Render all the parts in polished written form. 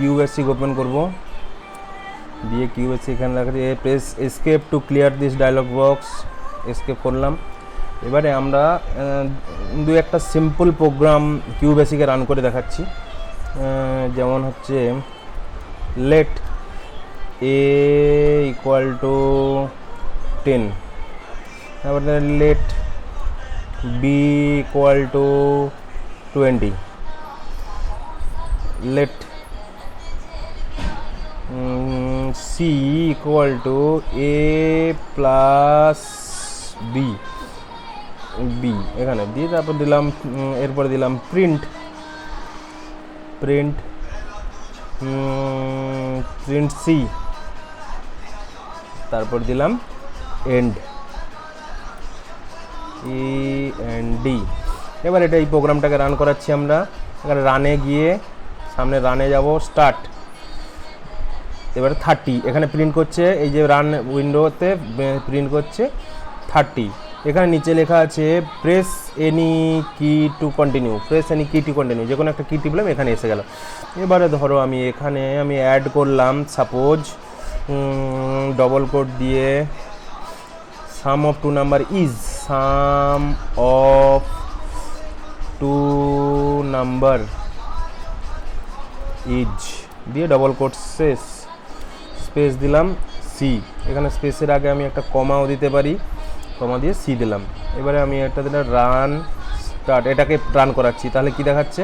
Q basic open করব, দিয়ে Q basic এখানে রাখা দিয়ে press escape to clear this dialog box, escape করলাম। এবারে আমরা দু একটা সিম্পল প্রোগ্রাম কিউ বেসিকে রান করে দেখাচ্ছি। যেমন হচ্ছে লেট এ ইকুয়াল টু 10, তারপরে let B equal to 20, let C equal to A plus B, এখানে দিয়ে তারপর দিলাম, এরপরে দিলাম প্রিন্ট সি, তারপর দিলাম এন্ড ডি। এবার এটা এই প্রোগ্রামটাকে রান করাচ্ছি আমরা। এখানে রানে গিয়ে সামনে রানে যাব, স্টার্ট, এবারে 30 এখানে প্রিন্ট করছে, এই যে রান উইন্ডোতে প্রিন্ট করছে 30। এখানে নিচে লেখা আছে প্রেস এনি কি টু কন্টিনিউ, যে কোনো একটা কি টিপলাম, এখানে এসে গেল। এবারে ধরো এখানে আমি অ্যাড করলাম, সাপোজ ডবল কোট দিয়ে sum of two number is, sum of two number is দিয়ে ডবল কোট শেষ, স্পেস দিলাম সি, এখানে স্পেসের আগে আমি একটা কমাও দিতে পারি, কমা দিয়ে সি দিলাম। এবারে আমি একটা দিলাম রান স্টার্ট, এটাকে রান করাচ্ছি। তাহলে কি দেখাচ্ছে,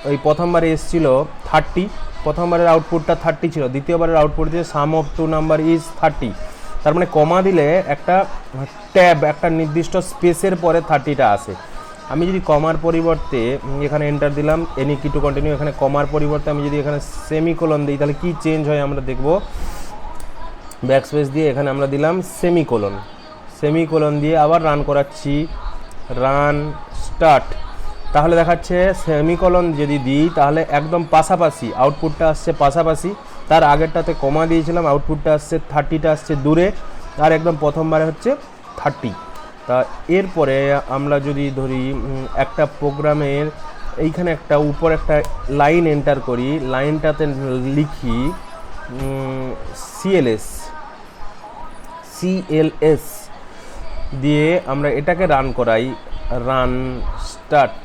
ওই প্রথমবারে এসেছিল 30, প্রথমবারের আউটপুটটা 30 ছিল, দ্বিতীয়বারের আউটপুট দিয়ে sum of two number is 30। তার মানে কমা দিলে একটা ট্যাব, একটা নির্দিষ্ট স্পেসের পরে 30টা আসে। আমি যদি কমার পরিবর্তে এখানে এন্টার দিলাম এনি কি টু কন্টিনিউ, এখানে কমার পরিবর্তে আমি যদি এখানে সেমিকোলন দিই তাহলে কি চেঞ্জ হয় আমরা দেখব। ব্যাকস্পেস দিয়ে এখানে আমরা দিলাম সেমিকোলন দিয়ে আবার রান করাচ্ছি, রান স্টার্ট। তাহলে দেখাচ্ছে সেমিকোলন যদি দিই তাহলে একদম পাশাপাশি আউটপুটটা আসছে, পাশাপাশি। তার আগেরটাতে কমা দিয়েছিলাম, আউটপুটটা আসছে 30টা আসছে দূরে, আর একদম প্রথমবারে হচ্ছে 30। তা এরপরে আমরা যদি ধরি একটা প্রোগ্রামের এইখানে একটা উপর একটা লাইন এন্টার করি, লাইনটাতে লিখি সিএলএস দিয়ে আমরা এটাকে রান করাই, রান স্টার্ট।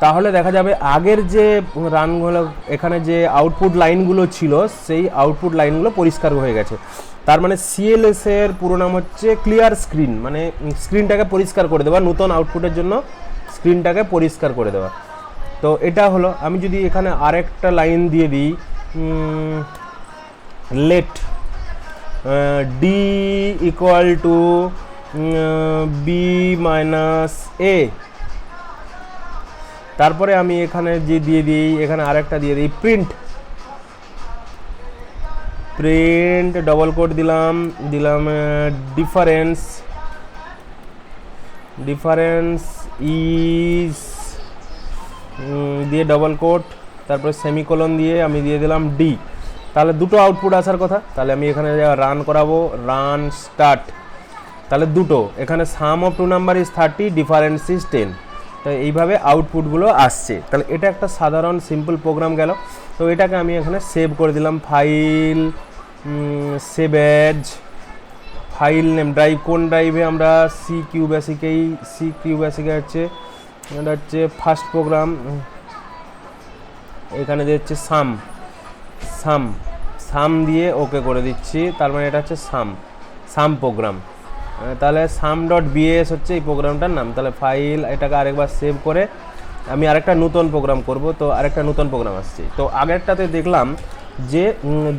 তাহলে দেখা যাবে আগের যে রানগুলো, এখানে যে আউটপুট লাইনগুলো ছিল সেই আউটপুট লাইনগুলো পরিষ্কার হয়ে গেছে। তার মানে সিএলএস এর পুরো নাম হচ্ছে ক্লিয়ার স্ক্রিন, মানে স্ক্রিনটাকে পরিষ্কার করে দেওয়া, নতুন আউটপুটের জন্য স্ক্রিনটাকে পরিষ্কার করে দেওয়া। তো এটা হলো। আমি যদি এখানে আরেকটা লাইন দিয়ে দিই, let D equal to B minus A, তারপরে আমি এখানে যে দিয়ে দিই, এখানে আরেকটা দিয়ে দিই প্রিন্ট ডবল কোট দিলাম ডিফারেন্স ইজ দিয়ে ডবল কোট, তারপরে সেমিকোলন দিয়ে আমি দিয়ে দিলাম ডি। তাহলে দুটো আউটপুট আসার কথা। তাহলে আমি এখানে রান করাবো, রান স্টার্ট। তাহলে দুটো, এখানে sum of two number is 30, difference is 10। তো এইভাবে আউটপুটগুলো আসছে। তাহলে এটা একটা সাধারণ সিম্পল প্রোগ্রাম গেল। তো এটাকে আমি এখানে সেভ করে দিলাম, file save as, file name drive, কোন ড্রাইভে আমরা সি কিউ বেসিকে হচ্ছে এটা হচ্ছে ফার্স্ট প্রোগ্রাম, এখানে দিচ্ছে সাম দিয়ে ওকে করে দিচ্ছি। তার মানে এটা হচ্ছে সাম প্রোগ্রাম। তাহলে sum.bs হচ্ছে এই প্রোগ্রামটার নাম। তাহলে ফাইল, এটাকে আরেকবার সেভ করে আমি আরেকটা নতুন প্রোগ্রাম করব। তো আরেকটা নতুন প্রোগ্রাম আসছে। তো আগেরটাতে দেখলাম যে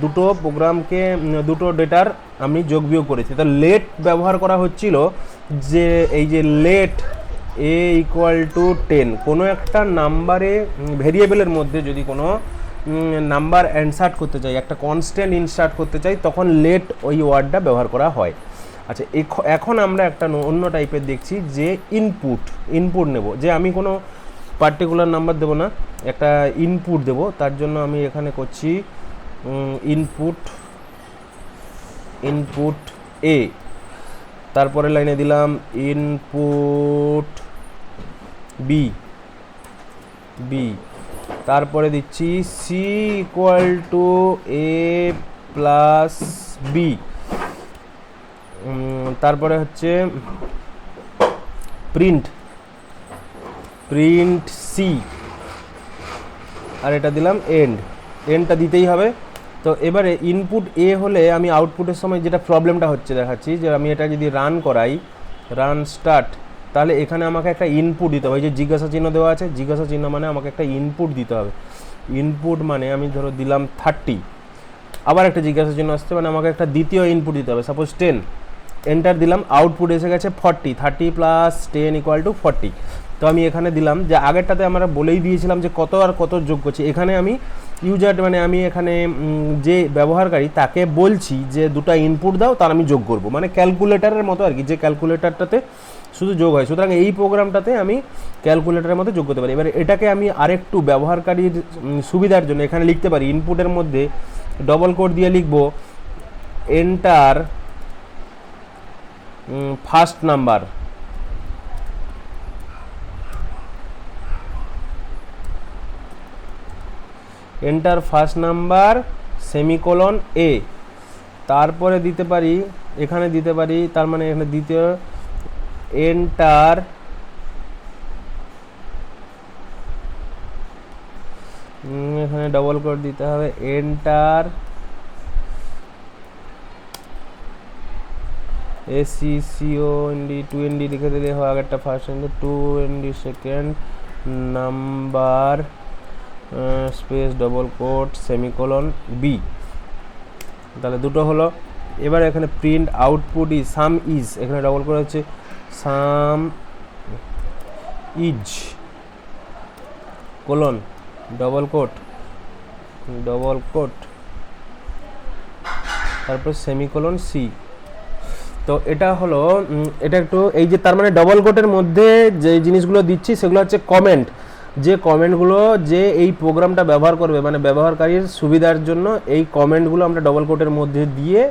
দুটো প্রোগ্রামকে, দুটো ডেটার আমি যোগ বিয়োগ করেছি। তো লেট ব্যবহার করা হচ্ছিল, যে এই যে লেট এ ইকুয়াল টু 10, কোনো একটা নাম্বারে ভেরিয়েবলের মধ্যে যদি কোনো নাম্বার ইনসার্ট করতে চাই, একটা কনস্ট্যান্ট ইনসার্ট করতে চাই, তখন লেট ওই ওয়ার্ডটা ব্যবহার করা হয়। আচ্ছা, এখন আমরা একটা অন্য টাইপের দেখছি, যে ইনপুট নেব, যে আমি কোনো পার্টিকুলার নাম্বার দেবো না, একটা ইনপুট দেব। তার জন্য আমি এখানে করছি ইনপুট এ, তারপরে লাইনে দিলাম ইনপুট বি, তারপরে দিচ্ছি C equal to A plus B, তারপরে হচ্ছে প্রিন্ট সি, আর এটা দিলাম এন্ডটা দিতেই হবে। তো এবারে ইনপুট এ হলে আমি আউটপুটের সময় যেটা প্রবলেমটা হচ্ছে দেখাচ্ছি, যে আমি এটা যদি রান করাই, রান স্টার্ট, তাহলে এখানে আমাকে একটা ইনপুট দিতে হবে। এই যে জিজ্ঞাসা চিহ্ন দেওয়া আছে, জিজ্ঞাসা চিহ্ন মানে আমাকে একটা ইনপুট দিতে হবে। ইনপুট মানে আমি ধরো দিলাম 30, আবার একটা জিজ্ঞাসা চিহ্ন আসছে, মানে আমাকে একটা দ্বিতীয় ইনপুট দিতে হবে, সাপোজ 10, এন্টার দিলাম, আউটপুট এসে গেছে 40, 30 প্লাস 10 ইকুয়াল টু 40। তো আমি এখানে দিলাম, যে আগেরটাতে আমরা বলেই দিয়েছিলাম যে কত আর কত যোগ করছি, এখানে আমি ইউজার মানে আমি এখানে যে ব্যবহারকারী তাকে বলছি যে দুটো ইনপুট দাও, তার আমি যোগ করব, মানে ক্যালকুলেটারের মতো আর কি, যে ক্যালকুলেটারটাতে শুধু যোগ হয়। সুতরাং এই প্রোগ্রামটাতে আমি ক্যালকুলেটারের মধ্যে যোগ করতে পারি। এবার এটাকে আমি আরেকটু ব্যবহারকারীর সুবিধার জন্য এখানে লিখতে পারি, ইনপুটের মধ্যে ডবল কোড দিয়ে লিখব enter first number, enter first number semicolon A, তারপরে দিতে পারি, এখানে দিতে পারি, তার মানে এখানে দ্বিতীয় এন্টার এখানে ডবল কোড দিতে হবে, এন্টার ACCOND 2ND লিখে দিলে হয়, আগেরটা first and 2ND second number space double quote semicolon B, তাহলে দুটো হলো। এবার এখানে print output is sum is, এখানে ডবল কোড হচ্ছে sum is colon double quote তারপর সেমিকোলন সি। তো এটা হলো এটা একটু এই যে তার মানে ডবল কোটের মধ্যে যে জিনিসগুলো দিচ্ছি সেগুলো হচ্ছে কমেন্ট, যে কমেন্টগুলো যে এই প্রোগ্রামটা ব্যবহার করবে, মানে ব্যবহারকারীর সুবিধার জন্য এই কমেন্টগুলো আমরা ডবল কোটের মধ্যে দিয়ে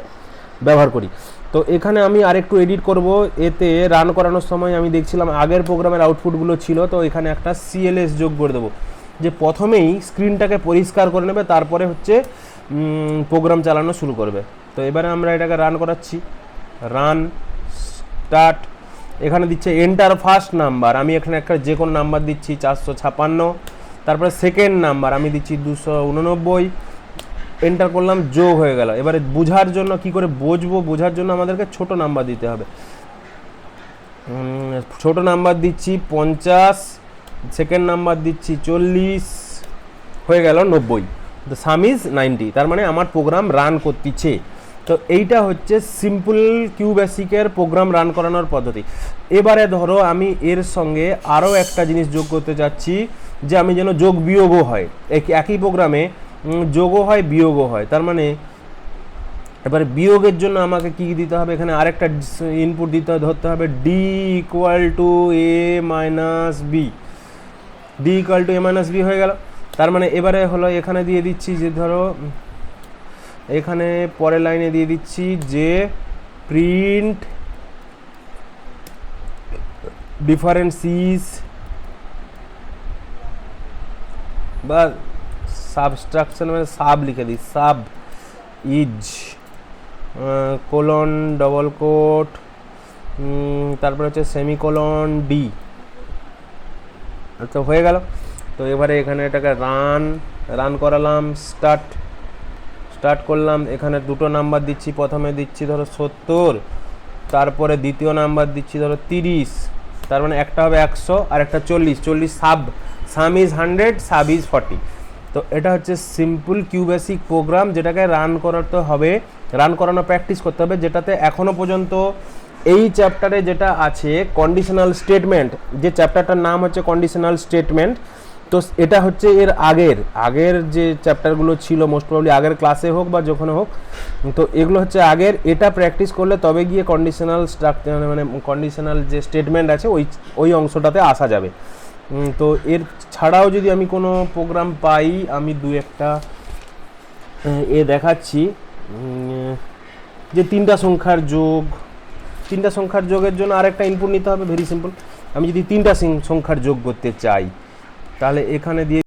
ব্যবহার করি। তো এখানে আমি আরেকটু এডিট করব, এতে রান করানোর সময় আমি দেখছিলাম আগের প্রোগ্রামের আউটপুটগুলো ছিল, তো এখানে একটা CLS যোগ করে দেবো, যে প্রথমেই স্ক্রিনটাকে পরিষ্কার করে নেবে, তারপরে হচ্ছে প্রোগ্রাম চালানো শুরু করবে। তো এবারে আমরা এটাকে রান করাচ্ছি, রান স্টার্ট, এখানে দিচ্ছে এন্টার ফার্স্ট নাম্বার, আমি এখানে একটা যে কোনো নাম্বার দিচ্ছি 456, তারপরে সেকেন্ড নাম্বার আমি দিচ্ছি 289, এন্টার করলাম, যোগ হয়ে গেল। এবারে বোঝার জন্য কি করে বুঝবো, বোঝার জন্য আমাদেরকে ছোট নাম্বার দিতে হবে, ছোট নাম্বার দিচ্ছি 50, সেকেন্ড নাম্বার দিচ্ছি 40, হয়ে গেল 90, দ্য সাম ইজ 90, তার মানে আমার প্রোগ্রাম রান করতেছে। তো এইটা হচ্ছে সিম্পল কিউ বেসিকের প্রোগ্রাম রান করানোর পদ্ধতি। এবারে ধরো আমি এর সঙ্গে আরও একটা জিনিস যোগ করতে চাচ্ছি, যে আমি যেন যোগ বিয়োগও হয়, একই প্রোগ্রামে যোগও হয় বিয়োগও হয়, তার মানে এবারে বিয়োগের জন্য আমাকে কি দিতে হবে, এখানে আরেকটা ইনপুট ধরতে হবে, D equal to A minus B, D equal to A minus B হয়ে গেল। তার মানে এবারে হলো এখানে দিয়ে দিচ্ছি যে ধরো এখানে পরের লাইনে দিয়ে দিচ্ছি যে প্রিন্ট ডিফারেন্স ইজ বা সাবস্ট্রাকশন মানে সাব লিখে দিই, sub is colon double quote, তারপরে হচ্ছে সেমিকোলন ডি, আচ্ছা হয়ে গেল। তো এবারে এখানে এটাকে রান করালাম, স্টার্ট করলাম, এখানে দুটো নাম্বার দিচ্ছি, প্রথমে দিচ্ছি ধরো 70, তারপরে দ্বিতীয় নাম্বার দিচ্ছি ধরো 30, তার মানে একটা হবে 100 আর একটা 40, সাম ইজ 100, সাব ইজ 40। তো এটা হচ্ছে সিম্পল কিউ বেসিক প্রোগ্রাম, যেটাকে রান করাতে হবে, রান করানো প্র্যাকটিস করতে হবে, যেটাতে এখনও পর্যন্ত এই চ্যাপ্টারে যেটা আছে কন্ডিশনাল স্টেটমেন্ট, যে চ্যাপ্টারটার নাম হচ্ছে কন্ডিশনাল স্টেটমেন্ট, তো এটা হচ্ছে এর আগের যে চ্যাপ্টারগুলো ছিল, মোস্ট প্রবলি আগের ক্লাসে হোক বা যখন হোক, তো এগুলো হচ্ছে আগের, এটা প্র্যাকটিস করলে তবে গিয়ে কন্ডিশনাল স্ট্রাকচার মানে কন্ডিশনাল যে স্টেটমেন্ট আছে ওই অংশটাতে আসা যাবে। তো এর ছাড়াও যদি আমি কোনো প্রোগ্রাম পাই, আমি দু একটা দেখাচ্ছি, যে তিনটা সংখ্যার যোগের জন্য আরেকটা ইনপুট নিতে হবে, ভেরি সিম্পল। আমি যদি তিনটা সংখ্যার যোগ করতে চাই, তাহলে এখানে দিয়ে